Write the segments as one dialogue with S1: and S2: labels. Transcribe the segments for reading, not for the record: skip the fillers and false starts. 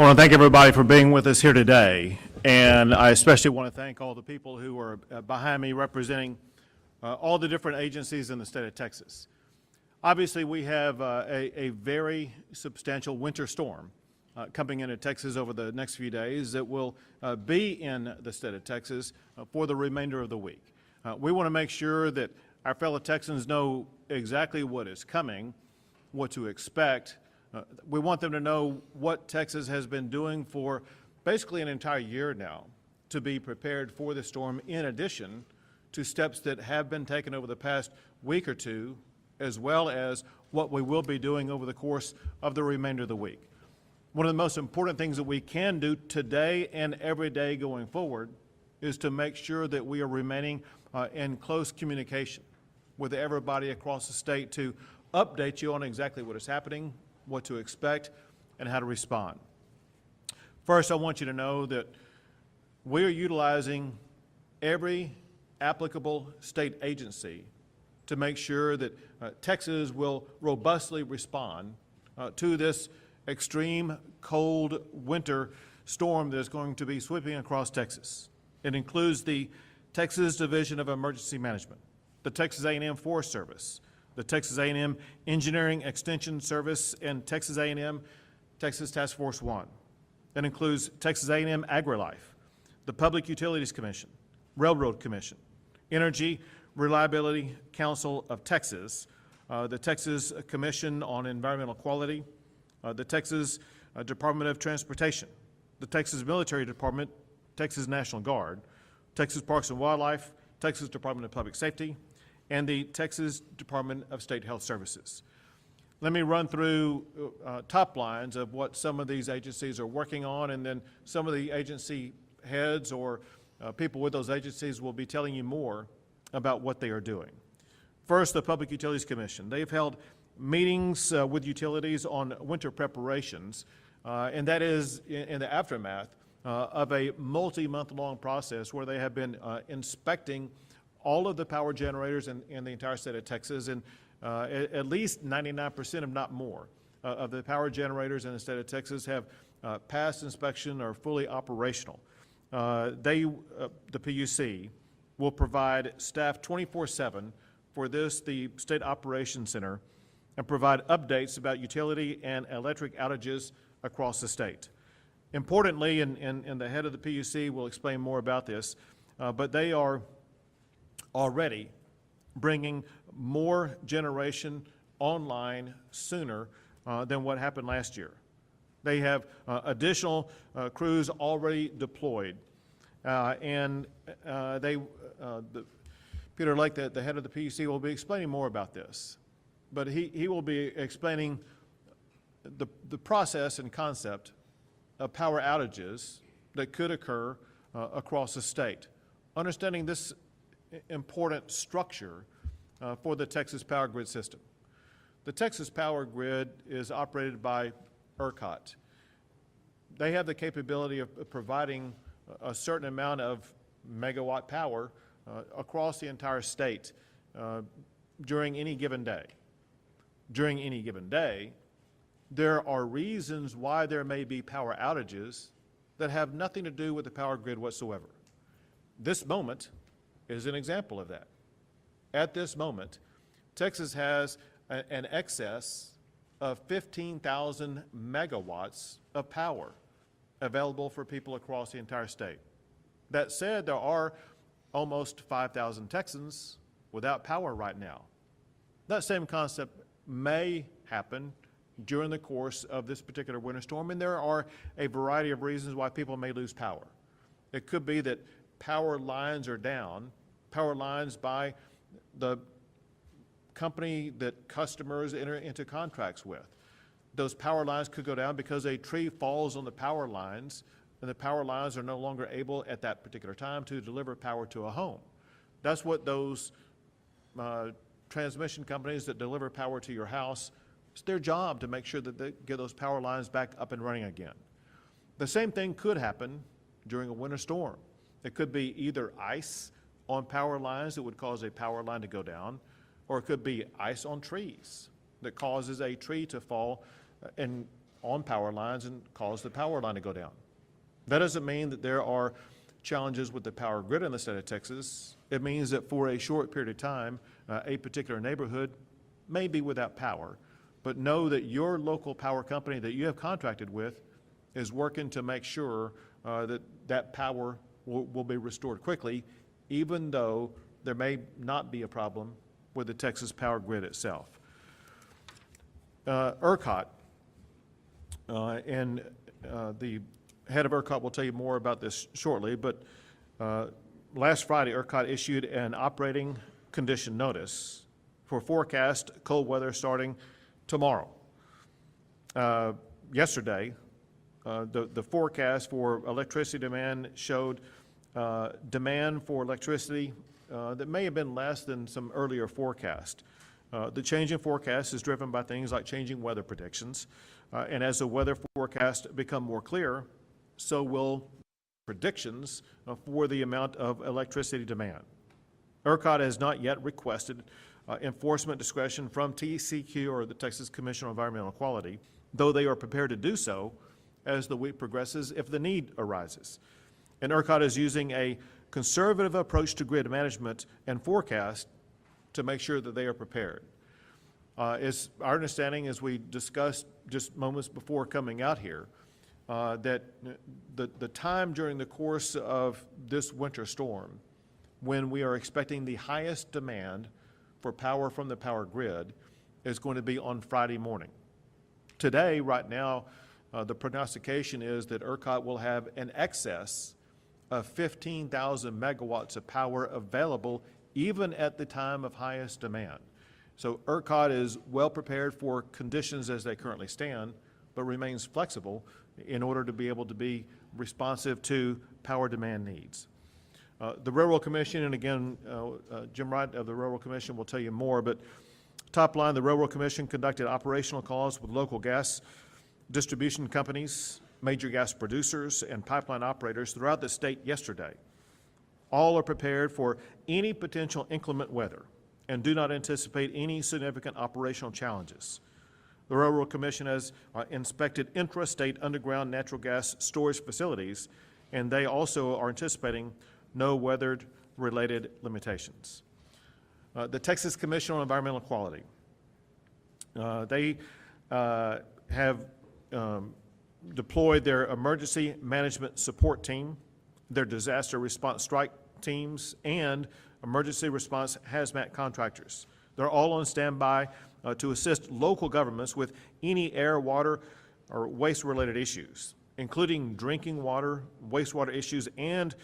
S1: I want to thank everybody for being with us here today, and I especially want to thank all the people who are behind me representing all the different agencies in the state of Texas. Obviously, we have a very substantial winter storm coming into Texas over the next few days that will be in the state of Texas for the remainder of the week. We want to make sure that our fellow Texans know exactly what is coming, what to expect. We want them to know what Texas has been doing for basically an entire year now to be prepared for the storm, in addition to steps that have been taken over the past week or two, as well as what we will be doing over the course of the remainder of the week. One of the most important things that we can do today and every day going forward is to make sure that we are remaining in close communication with everybody across the state to update you on exactly what is happening, what to expect, and how to respond. First, I want you to know that we are utilizing every applicable state agency to make sure that Texas will robustly respond to this extreme cold winter storm that is going to be sweeping across Texas. It includes the Texas Division of Emergency Management, the Texas A&M Forest Service, the Texas A&M Engineering Extension Service, and Texas A&M Texas Task Force 1. That includes Texas A&M AgriLife, the Public Utilities Commission, Railroad Commission, Energy Reliability Council of Texas, the Texas Commission on Environmental Quality, the Texas Department of Transportation, the Texas Military Department, Texas National Guard, Texas Parks and Wildlife, Texas Department of Public Safety, and the Texas Department of State Health Services. Let me run through top lines of what some of these agencies are working on, and then some of the agency heads or people with those agencies will be telling you more about what they are doing. First, the Public Utilities Commission. They've held meetings with utilities on winter preparations, and that is in the aftermath of a multi-month-long process where they have been inspecting all of the power generators in the entire state of Texas, and at least 99%, if not more, of the power generators in the state of Texas have passed inspection or are fully operational. The PUC, will provide staff 24/7 for the State Operations Center, and provide updates about utility and electric outages across the state. Importantly, and the head of the PUC will explain more about this, but they are already bringing more generation online sooner than what happened last year. They have additional crews already deployed, and Peter Lake, the head of the PUC, will be explaining more about this, but he will be explaining the process and concept of power outages that could occur across the state. Understanding this important structure for the Texas power grid system. The Texas power grid is operated by ERCOT. They have the capability of providing a certain amount of megawatt power across the entire state during any given day. During any given day, there are reasons why there may be power outages that have nothing to do with the power grid whatsoever. This moment is an example of that. At this moment, Texas has an excess of 15,000 megawatts of power available for people across the entire state. That said, there are almost 5,000 Texans without power right now. That same concept may happen during the course of this particular winter storm, and there are a variety of reasons why people may lose power. It could be that power lines are down, power lines by the company that customers enter into contracts with. Those power lines could go down because a tree falls on the power lines, and the power lines are no longer able at that particular time to deliver power to a home. That's what those transmission companies that deliver power to your house, it's their job to make sure that they get those power lines back up and running again. The same thing could happen during a winter storm. It could be either ice on power lines that would cause a power line to go down, or it could be ice on trees that causes a tree to fall and on power lines and cause the power line to go down. That doesn't mean that there are challenges with the power grid in the state of Texas. It means that for a short period of time, a particular neighborhood may be without power, but know that your local power company that you have contracted with is working to make sure that that power will be restored quickly, even though there may not be a problem with the Texas power grid itself. ERCOT, and the head of ERCOT will tell you more about this shortly, but last Friday, ERCOT issued an operating condition notice for forecast cold weather starting tomorrow. Yesterday, the forecast for electricity demand showed demand for electricity that may have been less than some earlier forecast. The change in forecast is driven by things like changing weather predictions, and as the weather forecast become more clear, so will predictions for the amount of electricity demand. ERCOT has not yet requested enforcement discretion from TCEQ or the Texas Commission on Environmental Quality, though they are prepared to do so as the week progresses if the need arises. And ERCOT is using a conservative approach to grid management and forecast to make sure that they are prepared. It's our understanding, as we discussed just moments before coming out here, that the time during the course of this winter storm when we are expecting the highest demand for power from the power grid is going to be on Friday morning. Today, right now, the prognostication is that ERCOT will have an excess of 15,000 megawatts of power available even at the time of highest demand. So ERCOT is well prepared for conditions as they currently stand, but remains flexible in order to be able to be responsive to power demand needs. The Railroad Commission, and again, Jim Wright of the Railroad Commission will tell you more, but top line, the Railroad Commission conducted operational calls with local gas distribution companies, major gas producers, and pipeline operators throughout the state yesterday. All are prepared for any potential inclement weather and do not anticipate any significant operational challenges. The Railroad Commission has inspected intrastate underground natural gas storage facilities, and they also are anticipating no weather-related limitations. The Texas Commission on Environmental Quality, they have deployed their emergency management support team, their disaster response strike teams, and emergency response hazmat contractors. They're all on standby to assist local governments with any air, water, or waste-related issues, including drinking water, wastewater issues, and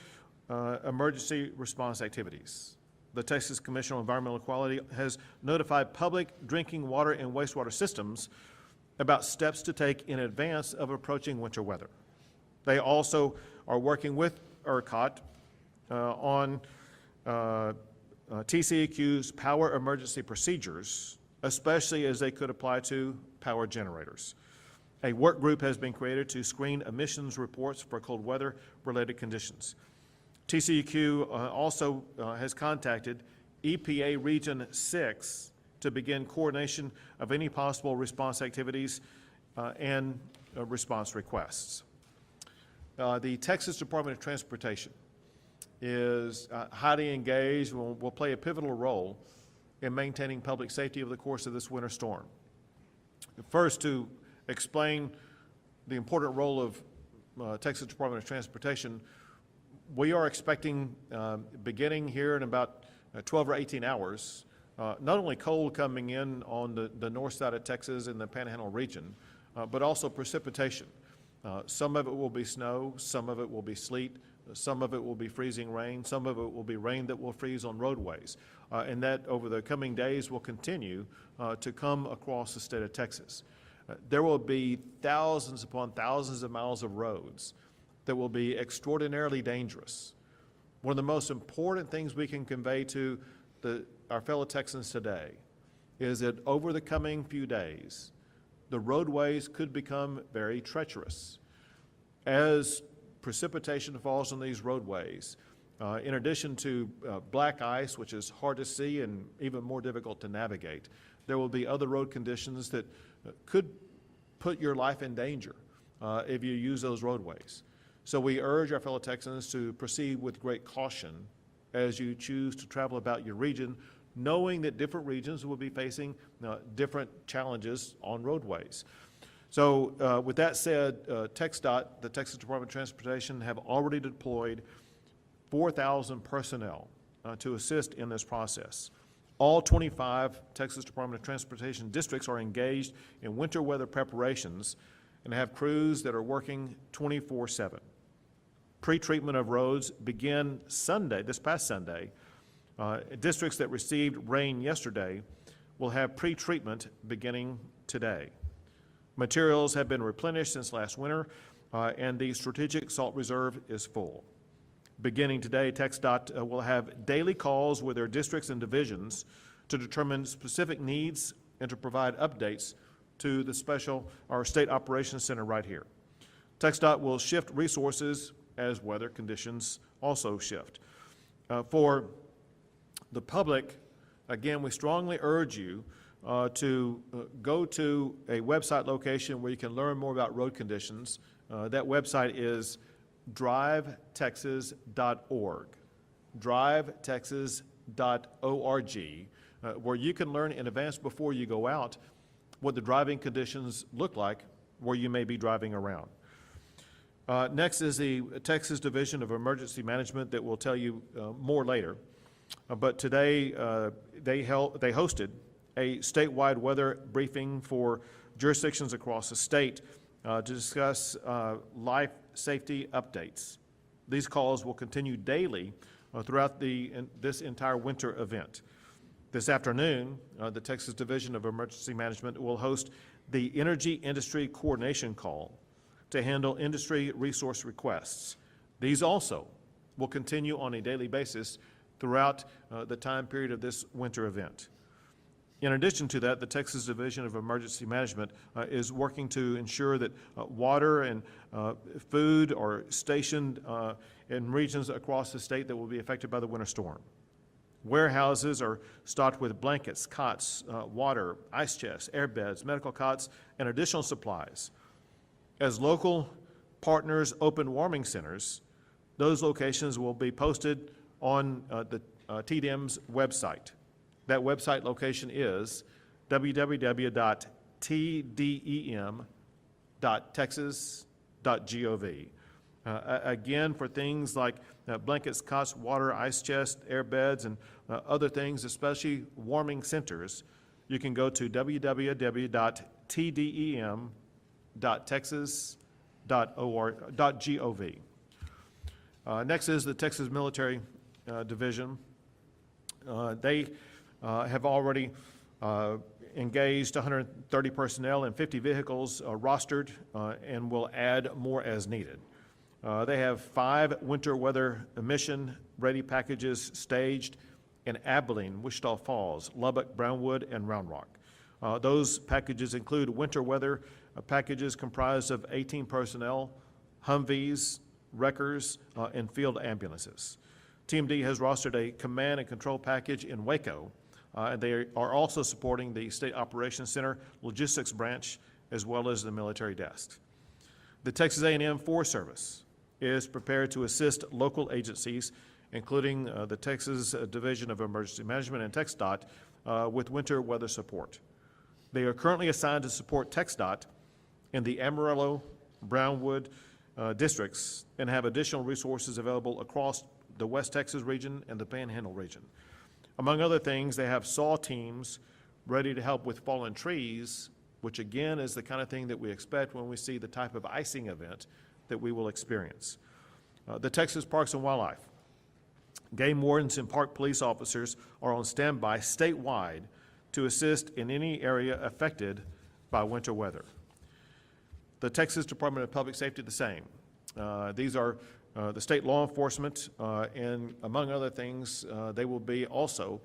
S1: emergency response activities. The Texas Commission on Environmental Quality has notified public drinking water and wastewater systems about steps to take in advance of approaching winter weather. They also are working with ERCOT on TCEQ's power emergency procedures, especially as they could apply to power generators. A work group has been created to screen emissions reports for cold weather-related conditions. TCEQ also has contacted EPA Region 6 to begin coordination of any possible response activities and response requests. The Texas Department of Transportation is highly engaged and will play a pivotal role in maintaining public safety over the course of this winter storm. First, to explain the important role of Texas Department of Transportation, we are expecting, beginning here in about 12 or 18 hours, not only cold coming in on the north side of Texas in the Panhandle region, but also precipitation. Some of it will be snow, some of it will be sleet, some of it will be freezing rain, some of it will be rain that will freeze on roadways, and that over the coming days will continue to come across the state of Texas. There will be thousands upon thousands of miles of roads that will be extraordinarily dangerous. One of the most important things we can convey to our fellow Texans today is that over the coming few days, the roadways could become very treacherous. As precipitation falls on these roadways, in addition to black ice, which is hard to see and even more difficult to navigate, there will be other road conditions that could put your life in danger if you use those roadways. So we urge our fellow Texans to proceed with great caution as you choose to travel about your region, knowing that different regions will be facing different challenges on roadways. So with that said, TxDOT, the Texas Department of Transportation, have already deployed 4,000 personnel to assist in this process. All 25 Texas Department of Transportation districts are engaged in winter weather preparations and have crews that are working 24/7. Pre-treatment of roads begin Sunday, this past Sunday. Districts that received rain yesterday will have pre-treatment beginning today. Materials have been replenished since last winter, and the strategic salt reserve is full. Beginning today, TxDOT will have daily calls with their districts and divisions to determine specific needs and to provide updates to the special or state operations center right here. TxDOT will shift resources as weather conditions also shift. For the public, again, we strongly urge you to go to a website location where you can learn more about road conditions. That website is drivetexas.org, drivetexas.org, where you can learn in advance before you go out what the driving conditions look like where you may be driving around. Next is the Texas Division of Emergency Management that will tell you more later. But today they hosted a statewide weather briefing for jurisdictions across the state to discuss life safety updates. These calls will continue daily throughout this entire winter event. This afternoon, the Texas Division of Emergency Management will host the Energy Industry Coordination Call to handle industry resource requests. These also will continue on a daily basis throughout the time period of this winter event. In addition to that, the Texas Division of Emergency Management is working to ensure that water and food are stationed in regions across the state that will be affected by the winter storm. Warehouses are stocked with blankets, cots, water, ice chests, air beds, medical cots, and additional supplies. As local partners open warming centers, those locations will be posted on the TDEM's website. That website location is www.tdem.texas.gov. Again, for things like blankets, cots, water, ice chests, air beds, and other things, especially warming centers, you can go to www.tdem.texas.gov. Next is the Texas Military Division. They have already engaged 130 personnel and 50 vehicles rostered and will add more as needed. They have 5 winter weather mission ready packages staged in Abilene, Wichita Falls, Lubbock, Brownwood, and Round Rock. Those packages include winter weather packages comprised of 18 personnel, Humvees, wreckers, and field ambulances. TMD has rostered a command and control package in Waco, and they are also supporting the State Operations Center logistics branch as well as the military desk. The Texas A&M Forest Service is prepared to assist local agencies, including the Texas Division of Emergency Management and TxDOT, with winter weather support. They are currently assigned to support TxDOT in the Amarillo, Brownwood districts and have additional resources available across the West Texas region and the Panhandle region. Among other things, they have saw teams ready to help with fallen trees, which again is the kind of thing that we expect when we see the type of icing event that we will experience. The Texas Parks and Wildlife, game wardens and park police officers are on standby statewide to assist in any area affected by winter weather. The Texas Department of Public Safety, the same. These are the state law enforcement, and among other things, they will be also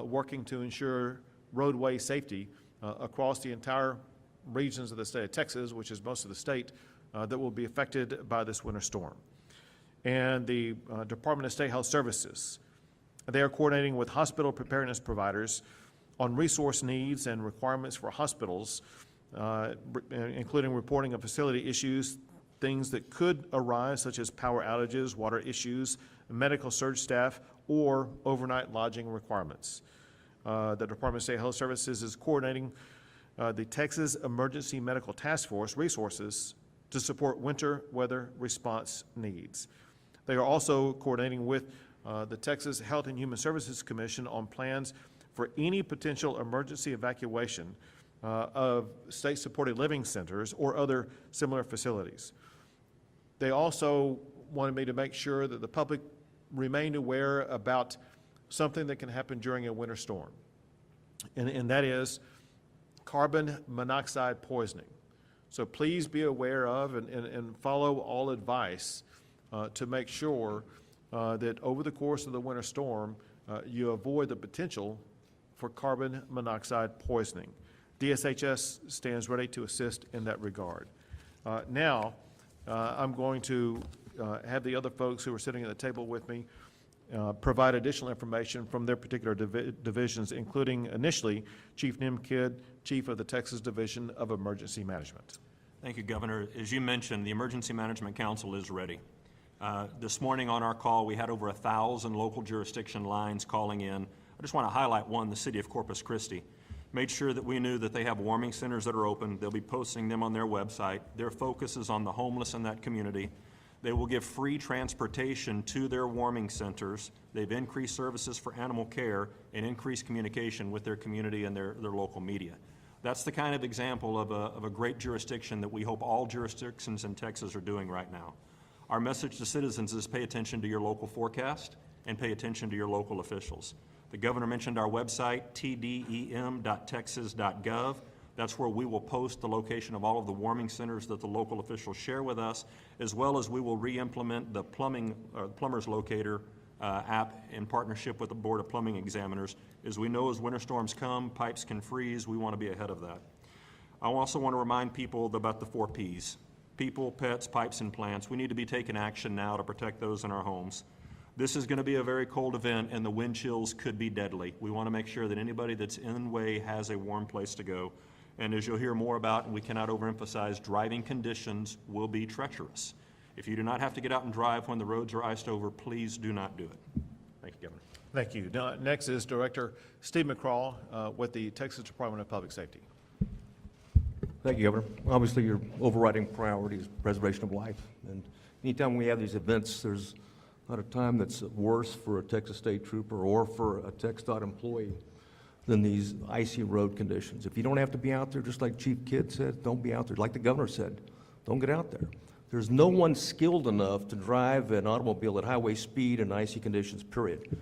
S1: working to ensure roadway safety across the entire regions of the state of Texas, which is most of the state, that will be affected by this winter storm. And the Department of State Health Services, they are coordinating with hospital preparedness providers on resource needs and requirements for hospitals including reporting of facility issues, things that could arise, such as power outages, water issues, medical surge staff, or overnight lodging requirements. The Department of State Health Services is coordinating the Texas Emergency Medical Task Force resources to support winter weather response needs. They are also coordinating with the Texas Health and Human Services Commission on plans for any potential emergency evacuation of state-supported living centers or other similar facilities. They also wanted me to make sure that the public remained aware about something that can happen during a winter storm, and that is carbon monoxide poisoning. So please be aware of and follow all advice to make sure that over the course of the winter storm, you avoid the potential for carbon monoxide poisoning. DSHS stands ready to assist in that regard. Now, I'm going to have the other folks who are sitting at the table with me provide additional information from their particular divisions, including initially Chief Nim Kidd, Chief of the Texas Division of Emergency Management.
S2: Thank you, Governor. As you mentioned, the Emergency Management Council is ready. This morning on our call, we had over 1,000 local jurisdiction lines calling in. I just want to highlight one, the city of Corpus Christi. Made sure that we knew that they have warming centers that are open. They'll be posting them on their website. Their focus is on the homeless in that community. They will give free transportation to their warming centers. They've increased services for animal care and increased communication with their community and their local media. That's the kind of example of a great jurisdiction that we hope all jurisdictions in Texas are doing right now. Our message to citizens is pay attention to your local forecast and pay attention to your local officials. The governor mentioned our website, tdem.texas.gov. That's where we will post the location of all of the warming centers that the local officials share with us, as well as we will re-implement the plumber's locator app in partnership with the Board of Plumbing Examiners. As we know, as winter storms come, pipes can freeze. We want to be ahead of that. I also want to remind people about the 4 Ps. People, pets, pipes, and plants. We need to be taking action now to protect those in our homes. This is going to be a very cold event, and the wind chills could be deadly. We want to make sure that anybody that's in the way has a warm place to go. And as you'll hear more about, and we cannot overemphasize, driving conditions will be treacherous. If you do not have to get out and drive when the roads are iced over, please do not do it. Thank you, Governor.
S1: Thank you. Now, next is Director Steve McCraw with the Texas Department of Public Safety.
S3: Thank you, Governor. Obviously, your overriding priority is preservation of life. And anytime we have these events, there's not a time that's worse for a Texas State Trooper or for a TxDOT employee than these icy road conditions. If you don't have to be out there, just like Chief Kidd said, don't be out there. Like the governor said, don't get out there. There's no one skilled enough to drive an automobile at highway speed in icy conditions, period.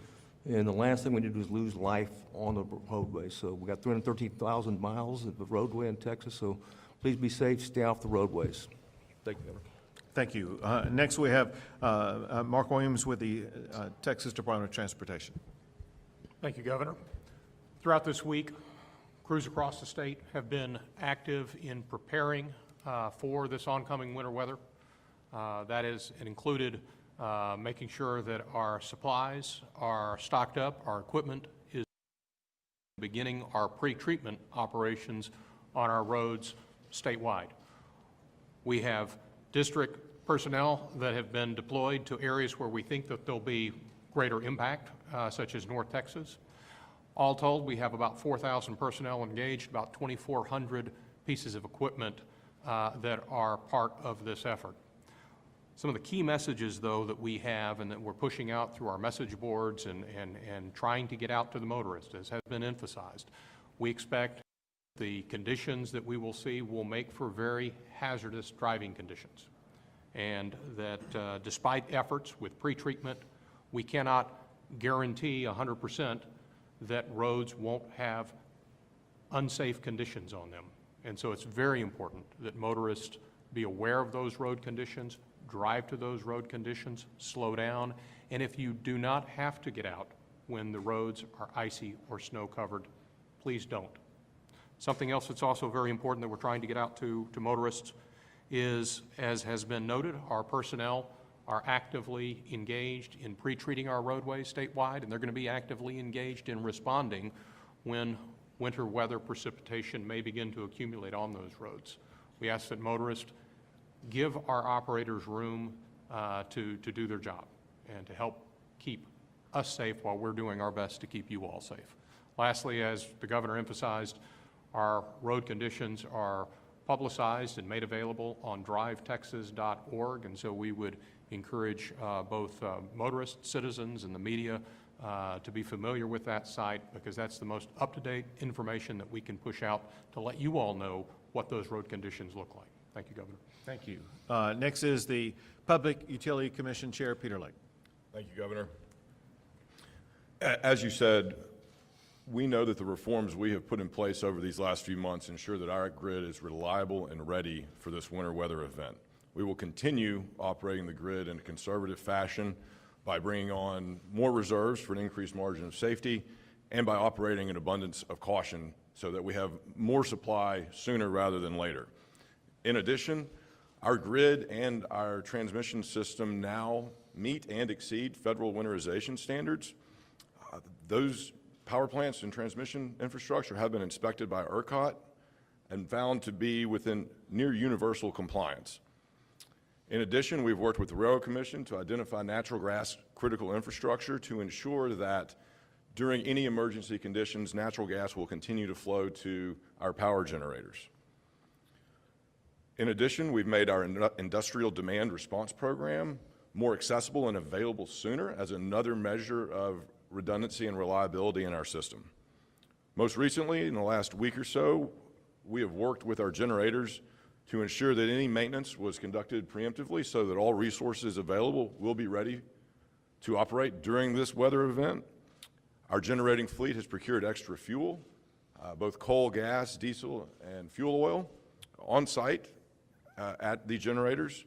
S3: And the last thing we need to do is lose life on the roadway. So we got 313,000 miles of the roadway in Texas, so please be safe, stay off the roadways. Thank you, Governor.
S1: Thank you. Next, we have Mark Williams with the Texas Department of Transportation.
S4: Thank you, Governor. Throughout this week, crews across the state have been active in preparing for this oncoming winter weather. That is, it included making sure that our supplies are stocked up, our equipment is beginning our pre-treatment operations on our roads statewide. We have district personnel that have been deployed to areas where we think that there'll be greater impact, such as North Texas. All told, we have about 4,000 personnel engaged, about 2,400 pieces of equipment that are part of this effort. Some of the key messages, though, that we have and that we're pushing out through our message boards and trying to get out to the motorist, as has been emphasized, we expect the conditions that we will see will make for very hazardous driving conditions. And that despite efforts with pre-treatment, we cannot guarantee 100% that roads won't have unsafe conditions on them. And so it's very important that motorists be aware of those road conditions, drive to those road conditions, slow down, and if you do not have to get out when the roads are icy or snow covered, please don't. Something else that's also very important that we're trying to get out to motorists is, as has been noted, our personnel are actively engaged in pre-treating our roadways statewide, and they're going to be actively engaged in responding when winter weather precipitation may begin to accumulate on those roads. We ask that motorists give our operators room to do their job and to help keep us safe while we're doing our best to keep you all safe. Lastly, as the governor emphasized, our road conditions are publicized and made available on drivetexas.org, and so we would encourage both motorists, citizens, and the media to be familiar with that site, because that's the most up-to-date information that we can push out to let you all know what those road conditions look like. Thank you, Governor.
S1: Thank you. Next is the Public Utility Commission Chair, Peter Lake.
S5: Thank you, Governor. As you said, we know that the reforms we have put in place over these last few months ensure that our grid is reliable and ready for this winter weather event. We will continue operating the grid in a conservative fashion by bringing on more reserves for an increased margin of safety and by operating an abundance of caution so that we have more supply sooner rather than later. In addition, our grid and our transmission system now meet and exceed federal winterization standards. Those power plants and transmission infrastructure have been inspected by ERCOT and found to be within near universal compliance. In addition, we've worked with the Railroad Commission to identify natural gas critical infrastructure to ensure that during any emergency conditions, natural gas will continue to flow to our power generators. In addition, we've made our industrial demand response program more accessible and available sooner as another measure of redundancy and reliability in our system. Most recently, in the last week or so, we have worked with our generators to ensure that any maintenance was conducted preemptively so that all resources available will be ready to operate during this weather event. Our generating fleet has procured extra fuel, both coal, gas, diesel, and fuel oil on site at the generators,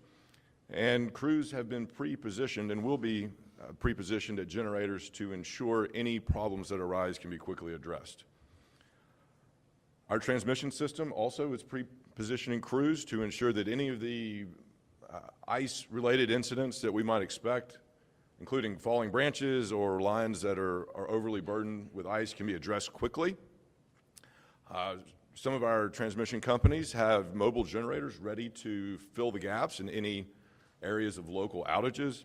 S5: and crews have been pre-positioned and will be pre-positioned at generators to ensure any problems that arise can be quickly addressed. Our transmission system also is pre-positioning crews to ensure that any of the ice-related incidents that we might expect, including falling branches or lines that are overly burdened with ice, can be addressed quickly. Some of our transmission companies have mobile generators ready to fill the gaps in any areas of local outages.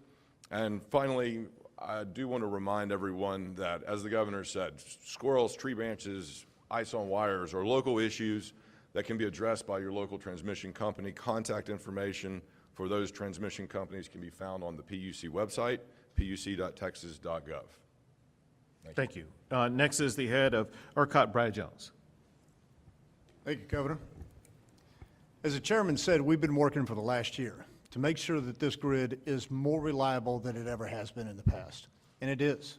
S5: And finally, I do want to remind everyone that, as the governor said, squirrels, tree branches, ice on wires are local issues that can be addressed by your local transmission company. Contact information for those transmission companies can be found on the PUC website, puc.texas.gov.
S1: Thank you. Next is the head of ERCOT, Brad Jones.
S6: Thank you, Governor. As the chairman said, we've been working for the last year to make sure that this grid is more reliable than it ever has been in the past, and it is.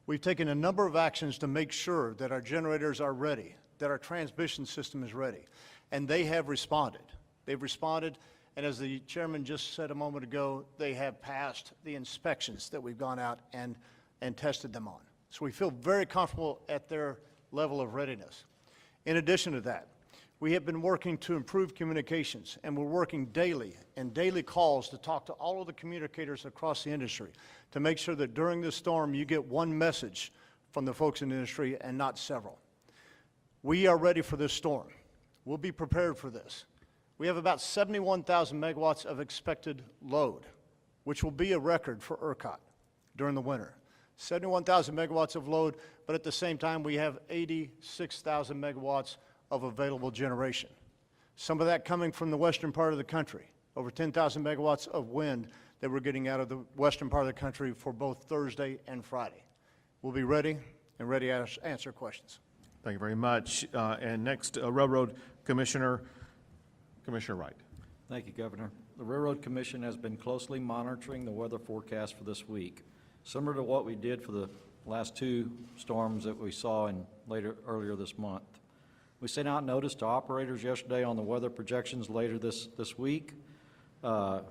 S6: We've taken a number of actions to make sure that our generators are ready, that our transmission system is ready, and they have responded. They've responded, and as the chairman just said a moment ago, they have passed the inspections that we've gone out and tested them on. So we feel very comfortable at their level of readiness. In addition to that, we have been working to improve communications, and we're working daily and daily calls to talk to all of the communicators across the industry to make sure that during this storm you get one message from the folks in the industry and not several. We are ready for this storm. We'll be prepared for this. We have about 71,000 megawatts of expected load, which will be a record for ERCOT during the winter. 71,000 megawatts of load, but at the same time we have 86,000 megawatts of available generation. Some of that coming from the western part of the country, over 10,000 megawatts of wind that we're getting out of the western part of the country for both Thursday and Friday. We'll be ready and ready to answer questions.
S1: Thank you very much. And next, Railroad Commissioner, Commissioner Wright.
S7: Thank you, Governor. The Railroad Commission has been closely monitoring the weather forecast for this week, similar to what we did for the last two storms that we saw earlier this month. We sent out notice to operators yesterday on the weather projections later this week, on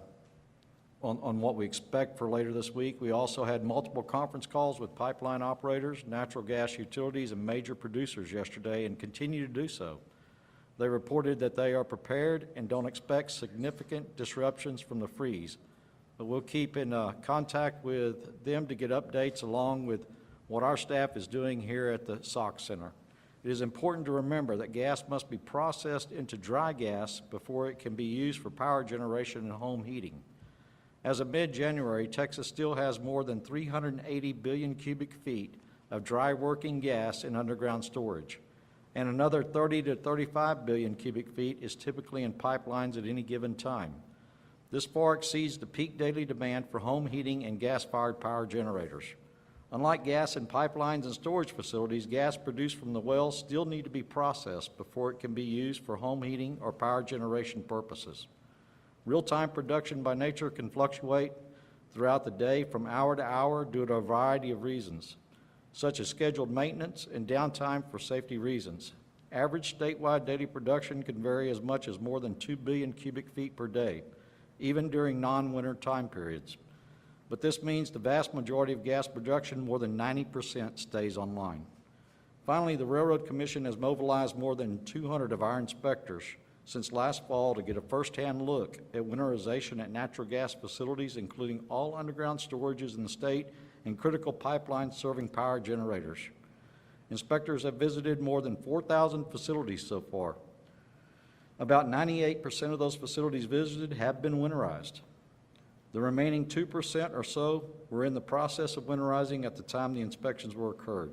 S7: what we expect for later this week. We also had multiple conference calls with pipeline operators, natural gas utilities, and major producers yesterday and continue to do so. They reported that they are prepared and don't expect significant disruptions from the freeze. But we'll keep in contact with them to get updates along with what our staff is doing here at the SOC Center. It is important to remember that gas must be processed into dry gas before it can be used for power generation and home heating. As of mid-January, Texas still has more than 380 billion cubic feet of dry working gas in underground storage, and another 30 to 35 billion cubic feet is typically in pipelines at any given time. This far exceeds the peak daily demand for home heating and gas-fired power generators. Unlike gas in pipelines and storage facilities, gas produced from the wells still need to be processed before it can be used for home heating or power generation purposes. Real-time production by nature can fluctuate throughout the day from hour to hour due to a variety of reasons, such as scheduled maintenance and downtime for safety reasons. Average statewide daily production can vary as much as more than 2 billion cubic feet per day, even during non-winter time periods. But this means the vast majority of gas production, more than 90%, stays online. Finally, the Railroad Commission has mobilized more than 200 of our inspectors since last fall to get a first-hand look at winterization at natural gas facilities, including all underground storages in the state and critical pipelines serving power generators. Inspectors have visited more than 4,000 facilities so far. About 98% of those facilities visited have been winterized. The remaining 2% or so were in the process of winterizing at the time the inspections were occurred.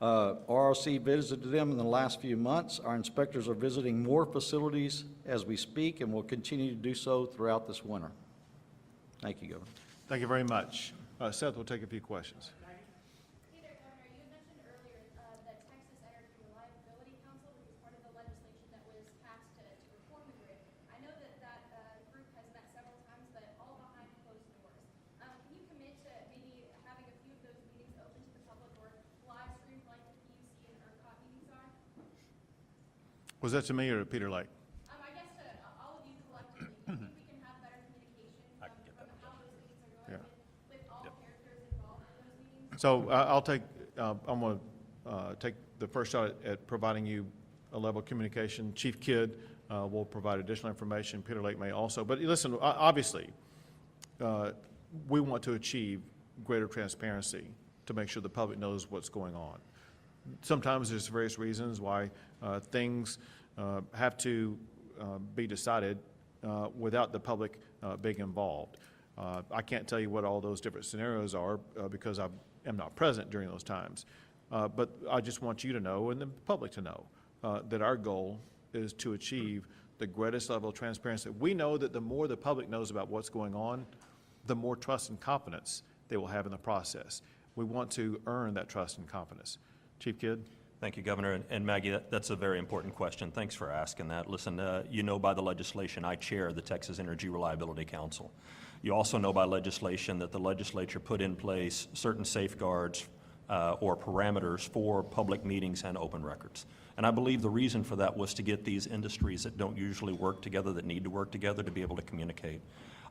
S7: RRC visited them in the last few months. Our inspectors are visiting more facilities as we speak and will continue to do so throughout this winter. Thank you, Governor.
S1: Thank you very much. Seth will take a few questions.
S8: Hey there, Governor. You had mentioned earlier the Texas Energy Reliability Council, which is part of the legislation that was passed to reform the grid. I know that group has met several times, but all behind closed doors. Can you commit to maybe having a few of those meetings open to the public or live streamed like the PUC and ERCOT meetings are?
S1: Was that to me or to Peter Lake?
S8: I guess to all of you collectively. Do you think we can have better communication from how those meetings are going with all characters involved in those meetings?
S1: So I'm going to take the first shot at providing you a level of communication. Chief Kidd will provide additional information. Peter Lake may also. But listen, obviously, we want to achieve greater transparency to make sure the public knows what's going on. Sometimes there's various reasons why things have to be decided without the public being involved. I can't tell you what all those different scenarios are because I am not present during those times. But I just want you to know and the public to know that our goal is to achieve the greatest level of transparency. We know that the more the public knows about what's going on, the more trust and confidence they will have in the process. We want to earn that trust and confidence. Chief Kidd?
S2: Thank you, Governor. And Maggie, that's a very important question. Thanks for asking that. Listen, you know by the legislation, I chair the Texas Energy Reliability Council. You also know by legislation that the legislature put in place certain safeguards or parameters for public meetings and open records. And I believe the reason for that was to get these industries that don't usually work together, that need to work together, to be able to communicate.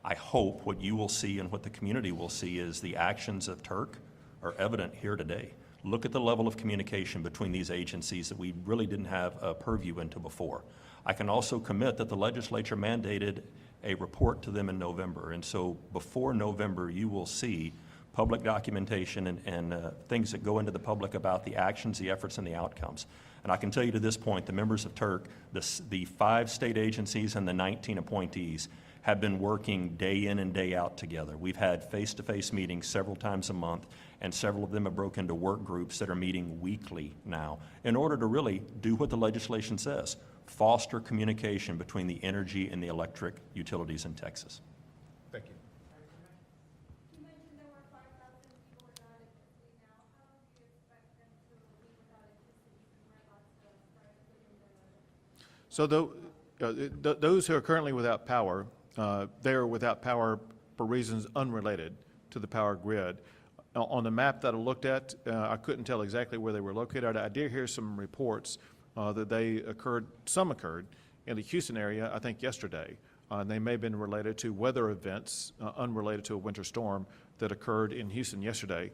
S2: I hope what you will see and what the community will see is the actions of TERC are evident here today. Look at the level of communication between these agencies that we really didn't have a purview into before. I can also commit that the legislature mandated a report to them in November. And so before November, you will see public documentation and things that go into the public about the actions, the efforts, and the outcomes. And I can tell you to this point, the members of TERC, the 5 state agencies and the 19 appointees have been working day in and day out together. We've had face-to-face meetings several times a month, and several of them have broken into work groups that are meeting weekly now in order to really do what the legislation says, foster communication between the energy and the electric utilities in Texas.
S1: Thank you.
S8: You mentioned there were 5,000 people without electricity now. How do you expect them to leave without electricity when robots start putting the...
S1: So those who are currently without power, they are without power for reasons unrelated to the power grid. On the map that I looked at, I couldn't tell exactly where they were located. I did hear some reports that some occurred in the Houston area, I think yesterday. And they may have been related to weather events unrelated to a winter storm that occurred in Houston yesterday.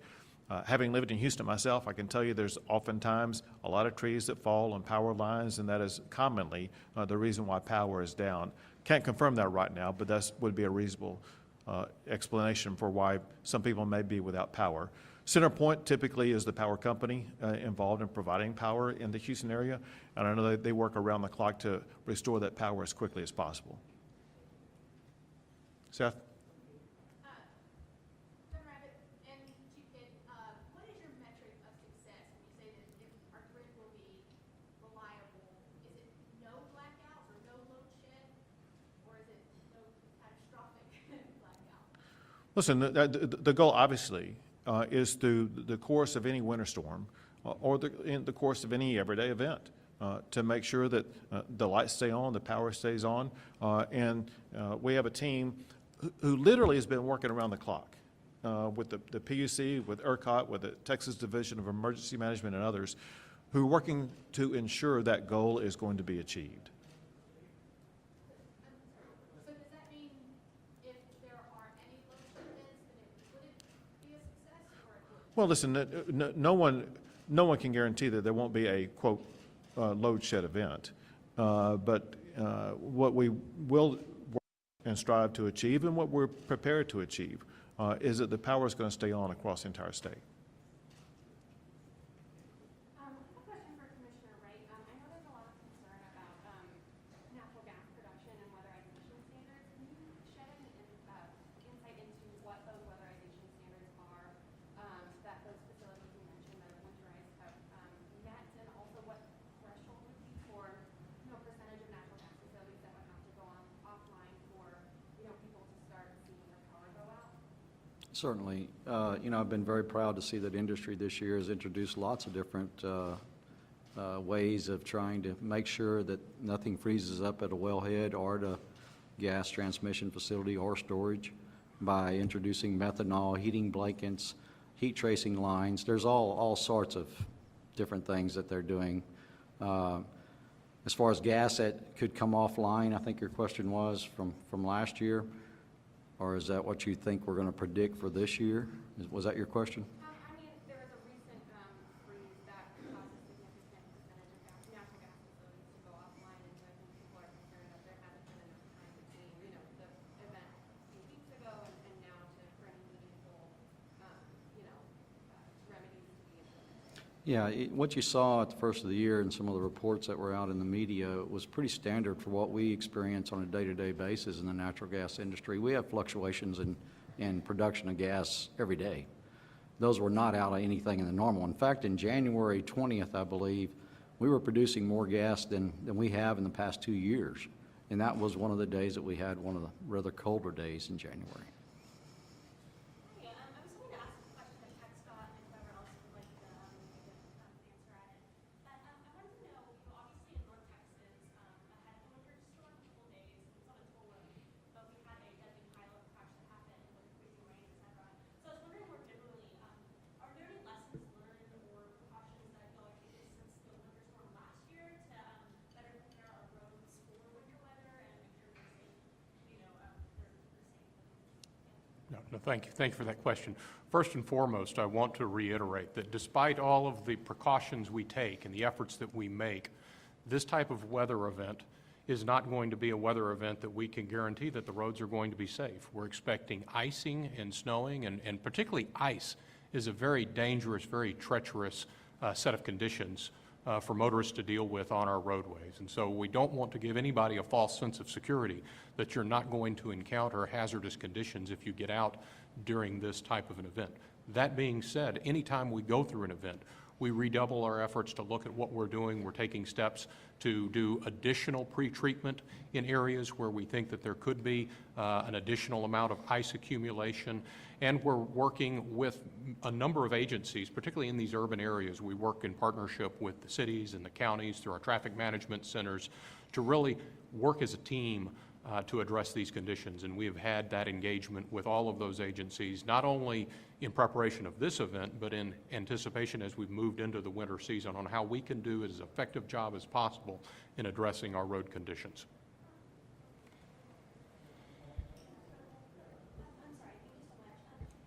S1: Having lived in Houston myself, I can tell you there's oftentimes a lot of trees that fall on power lines, and that is commonly the reason why power is down. Can't confirm that right now, but that would be a reasonable explanation for why some people may be without power. CenterPoint typically is the power company involved in providing power in the Houston area, and I know that they work around the clock to restore that power as quickly as possible. Seth?
S8: Governor Abbott and Chief Kidd, what is your metric of success when you say that if our grid will be reliable? Is it no blackouts or no load shed, or is it no catastrophic blackout?
S1: Listen, the goal obviously is through the course of any winter storm or in the course of any everyday event to make sure that the lights stay on, the power stays on, and we have a team who literally has been working around the clock with the PUC, with ERCOT, with the Texas Division of Emergency Management and others who are working to ensure that goal is going to be achieved.
S8: So does that mean if there are any load shed events, then it wouldn't be a success, or it would?
S1: Well, listen, no one can guarantee that there won't be a, quote, load shed event. But what we will work and strive to achieve and what we're prepared to achieve is that the power is going to stay on across the entire state.
S8: I have a question for Commissioner Wright. I know there's a lot of concern about natural gas production and weatherization standards. Can you shed any insight into what those weatherization standards are that those facilities you mentioned that are winterized have met, and also what threshold would be for percentage of natural gas facilities that would have to go offline for people to start seeing their power go out?
S7: Certainly. I've been very proud to see that industry this year has introduced lots of different ways of trying to make sure that nothing freezes up at a wellhead or at a gas transmission facility or storage by introducing methanol, heating blankets, heat tracing lines. There's all sorts of different things that they're doing. As far as gas that could come offline, I think your question was from last year, or is that what you think we're going to predict for this year? Was that your question?
S8: I mean, there was a recent freeze that caused a significant percentage of natural gas facilities to go offline, and so I think people are concerned that there hasn't been enough time between, the event a few weeks ago and now to bring meaningful, remedies to be implemented.
S7: Yeah, what you saw at the first of the year and some of the reports that were out in the media was pretty standard for what we experience on a day-to-day basis in the natural gas industry. We have fluctuations in production of gas every day. Those were not out of anything in the normal. In fact, in January 20th, I believe, we were producing more gas than we have in the past 2 years. And that was one of the days that we had one of the rather colder days in January.
S8: Hey, I was going to ask a question that TxDOT and whoever else would like to answer at it. But I wanted to know, obviously in North Texas, ahead of the winter storm, a couple days, it was on a toll road, but we had a deadly pilot crash that happened with freezing rain, et cetera. So I was wondering more generally, are there any lessons learned or precautions that y'all are taking since the winter storm last year to better prepare our roads for winter weather and make sure they're safe,
S4: No, thank you. Thank you for that question. First and foremost, I want to reiterate that despite all of the precautions we take and the efforts that we make, this type of weather event is not going to be a weather event that we can guarantee that the roads are going to be safe. We're expecting icing and snowing, and particularly ice is a very dangerous, very treacherous set of conditions for motorists to deal with on our roadways. And so we don't want to give anybody a false sense of security that you're not going to encounter hazardous conditions if you get out during this type of an event. That being said, anytime we go through an event, we redouble our efforts to look at what we're doing. We're taking steps to do additional pre-treatment in areas where we think that there could be an additional amount of ice accumulation. And we're working with a number of agencies, particularly in these urban areas. We work in partnership with the cities and the counties through our traffic management centers to really work as a team to address these conditions. And we have had that engagement with all of those agencies, not only in preparation of this event, but in anticipation as we've moved into the winter season on how we can do as effective job as possible in addressing our road conditions.
S8: I'm sorry, thank you so much.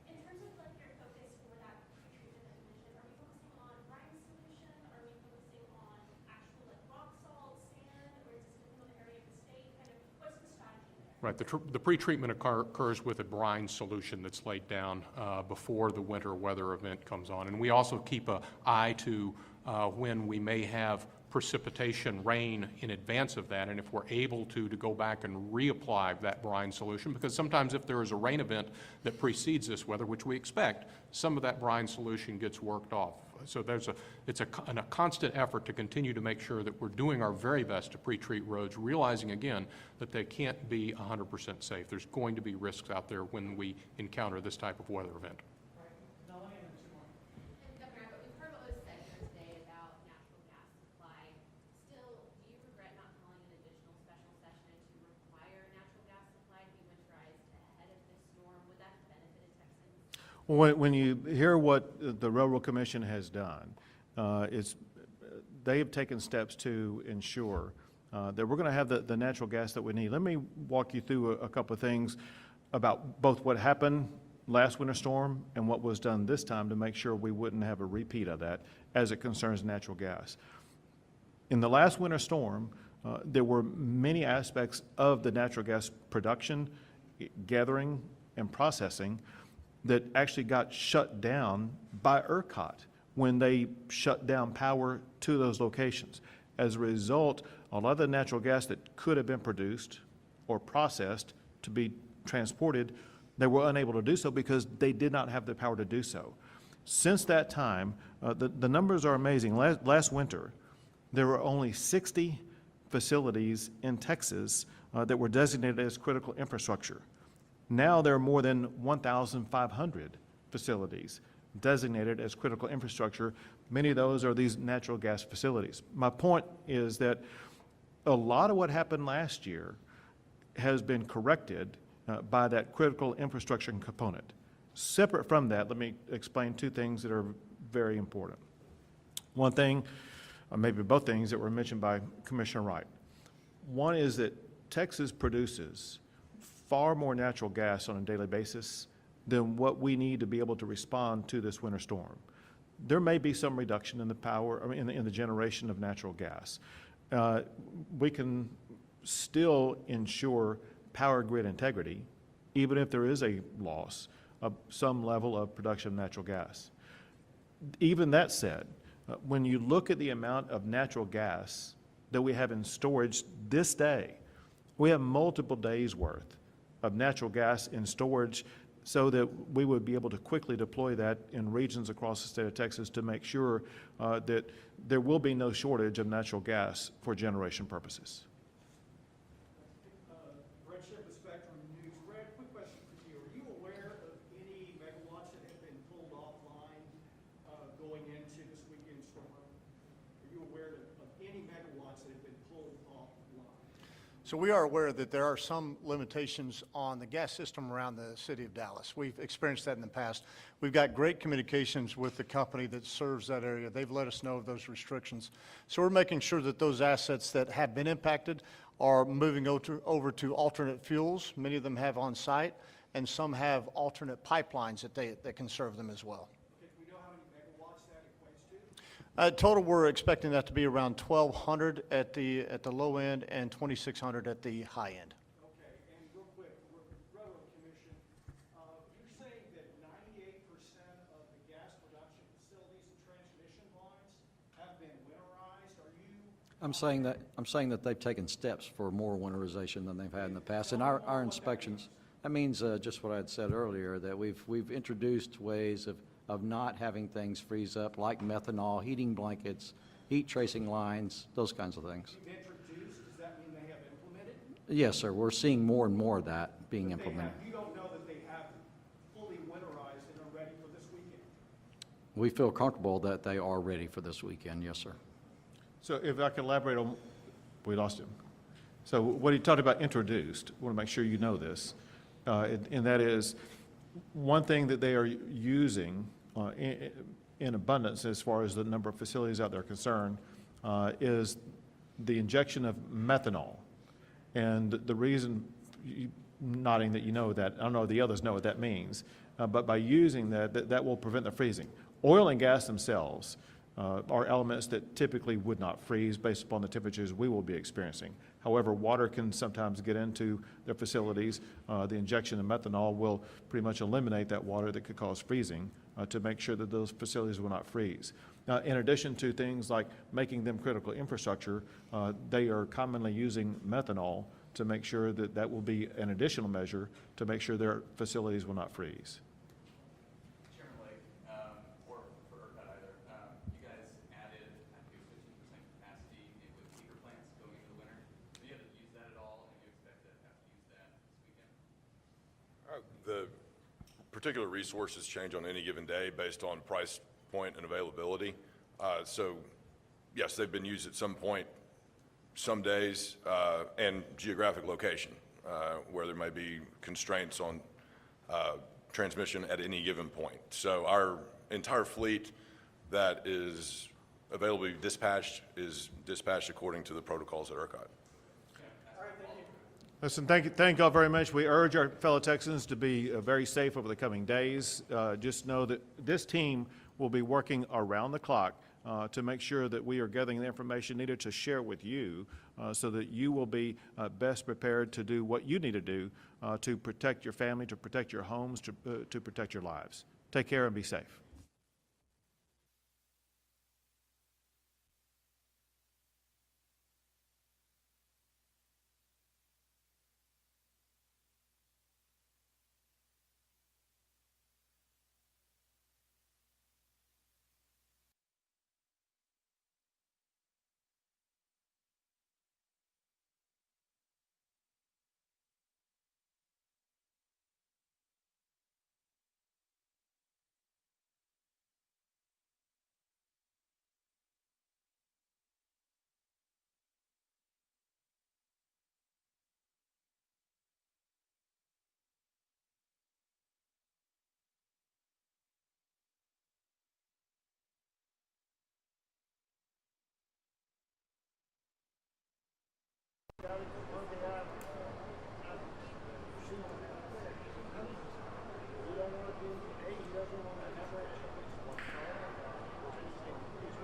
S8: In terms of your focus for that pre-treatment that you mentioned, are we focusing on brine solution? Are we focusing on actual rock salt, sand, or does it depend on the area of the state? Kind of, what's the strategy there?
S4: Right, the pretreatment occurs with a brine solution that's laid down before the winter weather event comes on. And we also keep an eye to when we may have precipitation rain in advance of that, and if we're able to go back and reapply that brine solution, because sometimes if there is a rain event that precedes this weather, which we expect, some of that brine solution gets worked off. So it's a constant effort to continue to make sure that we're doing our very best to pre-treat roads, realizing again that they can't be 100% safe. There's going to be risks out there when we encounter this type of weather event.
S8: And Governor Abbott, we've heard what was said here today about natural gas supply. Still, do you regret not calling an additional special session to require natural gas supply to be winterized ahead of this storm? Would that have benefited Texans?
S1: When you hear what the Railroad Commission has done, they have taken steps to ensure that we're going to have the natural gas that we need. Let me walk you through a couple of things about both what happened last winter storm and what was done this time to make sure we wouldn't have a repeat of that as it concerns natural gas. In the last winter storm, there were many aspects of the natural gas production, gathering, and processing that actually got shut down by ERCOT when they shut down power to those locations. As a result, a lot of the natural gas that could have been produced or processed to be transported, they were unable to do so because they did not have the power to do so. Since that time, the numbers are amazing. Last winter, there were only 60 facilities in Texas that were designated as critical infrastructure. Now there are more than 1,500 facilities designated as critical infrastructure. Many of those are these natural gas facilities. My point is that a lot of what happened last year has been corrected by that critical infrastructure component. Separate from that, let me explain two things that are very important. One thing, or maybe both things that were mentioned by Commissioner Wright. One is that Texas produces far more natural gas on a daily basis than what we need to be able to respond to this winter storm. There may be some reduction in the power, I mean, in the generation of natural gas. We can still ensure power grid integrity, even if there is a loss of some level of production of natural gas. Even that said, when you look at the amount of natural gas that we have in storage this day, we have multiple days' worth of natural gas in storage so that we would be able to quickly deploy that in regions across the state of Texas to make sure that there will be no shortage of natural gas for generation purposes.
S9: Brett Ship of Spectrum News. Brett, quick question for you. Are you aware of any megawatts that have been pulled offline going into this weekend storm? Are you aware of any megawatts that have been pulled offline?
S6: So we are aware that there are some limitations on the gas system around the city of Dallas. We've experienced that in the past. We've got great communications with the company that serves that area. They've let us know of those restrictions. So we're making sure that those assets that have been impacted are moving over to alternate fuels. Many of them have on site, and some have alternate pipelines that can serve them as well.
S9: Okay, do we know how many megawatts that equates to?
S6: Total, we're expecting that to be around 1,200 at the low end and 2,600 at the high end.
S9: Okay, and real quick, Railroad Commission, you're saying that 98% of the gas production facilities and transmission lines have been winterized. Are you?
S7: I'm saying that they've taken steps for more winterization than they've had in the past. And our inspections, that means just what I had said earlier, that we've introduced ways of not having things freeze up, like methanol, heating blankets, heat tracing lines, those kinds of things.
S9: You've introduced, does that mean they have implemented?
S7: Yes, sir, we're seeing more and more of that being implemented.
S9: You don't know that they have fully winterized and are ready for this weekend?
S7: We feel comfortable that they are ready for this weekend, yes, sir.
S1: So if I could elaborate on, we lost him. So what he talked about introduced, I want to make sure you know this, and that is one thing that they are using in abundance as far as the number of facilities out there concerned is the injection of methanol. And the reason, nodding that you know that, I don't know if the others know what that means, but by using that will prevent the freezing. Oil and gas themselves are elements that typically would not freeze based upon the temperatures we will be experiencing. However, water can sometimes get into their facilities. The injection of methanol will pretty much eliminate that water that could cause freezing to make sure that those facilities will not freeze. Now, in addition to things like making them critical infrastructure, they are commonly using methanol to make sure that that will be an additional measure to make sure their facilities will not freeze.
S10: Chairman Lake, or for ERCOT either, you guys added, I think it was 15% capacity with heater plants going into the winter. Have you had to use that at all, and do you expect to have to use that this weekend?
S5: The particular resources change on any given day based on price point and availability. So yes, they've been used at some point, some days, and geographic location, where there may be constraints on transmission at any given point. So our entire fleet that is available to be dispatched is dispatched according to the protocols at ERCOT.
S1: Listen, thank y'all very much. We urge our fellow Texans to be very safe over the coming days. Just know that this team will be working around the clock to make sure that we are gathering the information needed to share with you so that you will be best prepared to do what you need to do to protect your family, to protect your homes, to protect your lives. Take care and be safe.